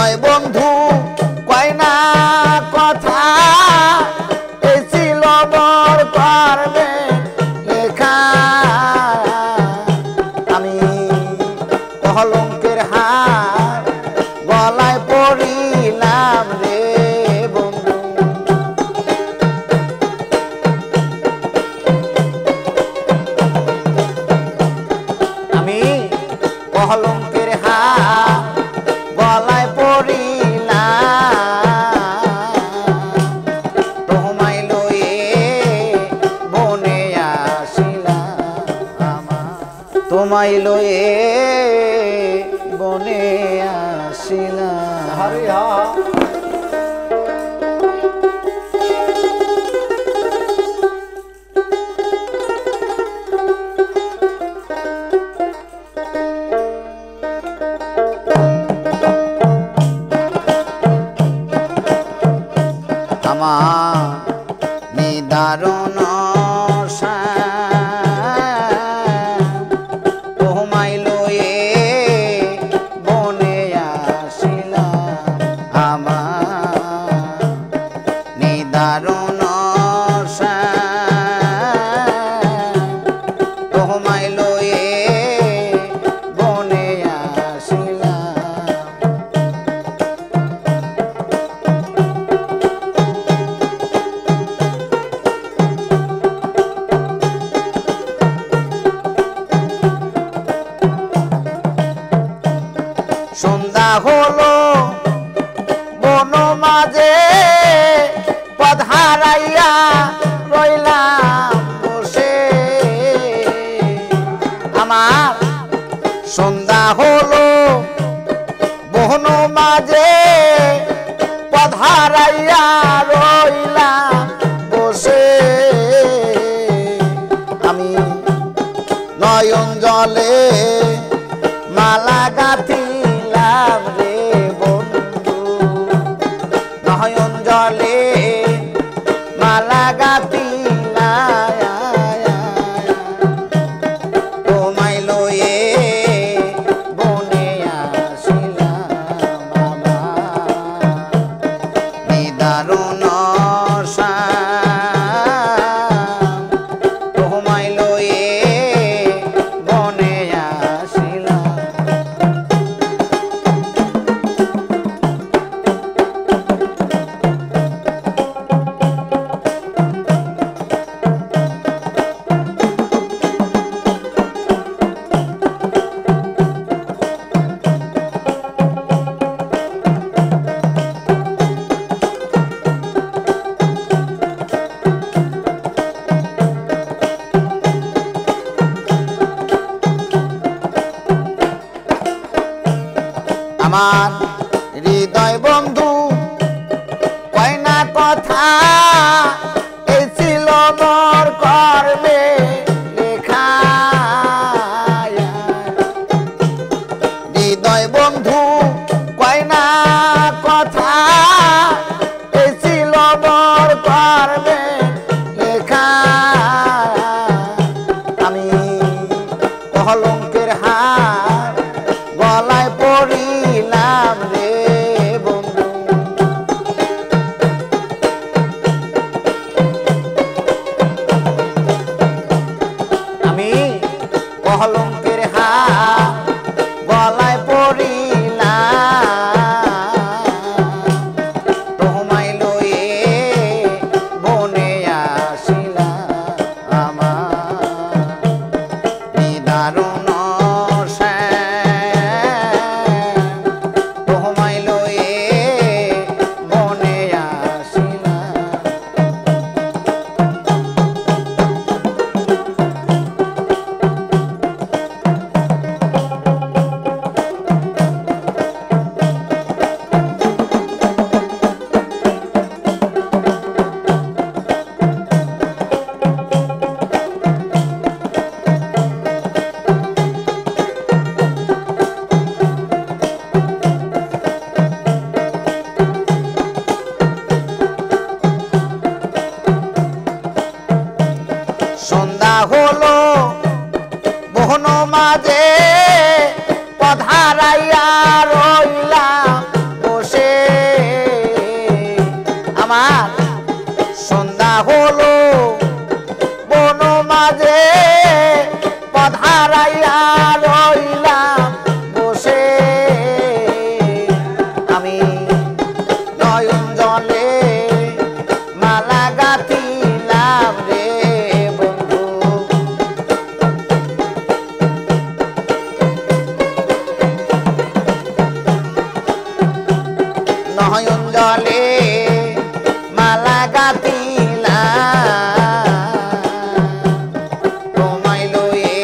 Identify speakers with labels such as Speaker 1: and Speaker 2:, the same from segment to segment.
Speaker 1: হৃদয় বন্ধু কয় না কথা এই ছিল মোর কর্মে লেখা আমি কলঙ্কের হার গলায় পড়িলাম রে বন্ধু আমি কলঙ্কের হার গলায় পড়িলাম তোমায় লয়ে বনে আসিলাম তোমায় লয়ে বনে আসিলাম
Speaker 2: হরি হা
Speaker 1: আমার নিদারুণ তোমায় লয়ে বনে আসিলাম আমার নিদারুণ তোমায় লয়ে বনে আসিলাম সন্ধ্যা হলো বন মাঝে পথ হারাইয়া রইলাম বসে আমার সন্ধ্যা হলো বন মাঝে পথ হারাইয়া রইলাম বসে আমি নয়ন জলে মালা গাঁথিলাম রে বন্ধু নয়ন জলে মালা গাঁথিলাম তোমায় লয়ে বনে আসিলাম আমার নিদারুণ তোমায় লয়ে বনে আসিলাম আমার হৃদয় বন্ধু কয় না কথা এই ছিল মোর কর্মে লেখা হৃদয় বন্ধু কয় না কথা এই ছিল মোর কর্মে লেখা আমি কলঙ্কের হার গলায় পড়িলাম রে বন্ধু আমি কলঙ্কের হার গলায় পড়িলাম রইলাম বসে আমি নয়ন জলে মালা গাঁথিলাম রে বন্ধু নয়ন জলে মালা গাঁথিলাম তোমায় লয়ে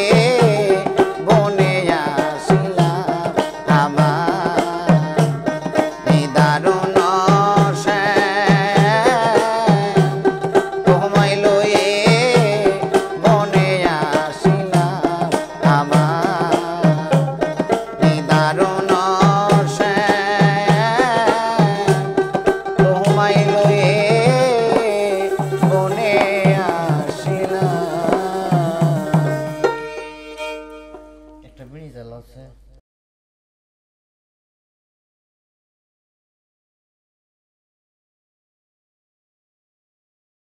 Speaker 1: বনে আসিলাম আমার নিদারুণ তোমায় লয়ে বনে আসিলাম আমার নিদারুণ তোমায় লয়ে বনে আসিলাম
Speaker 2: একটা বিড়ি জ্বালাচ্ছে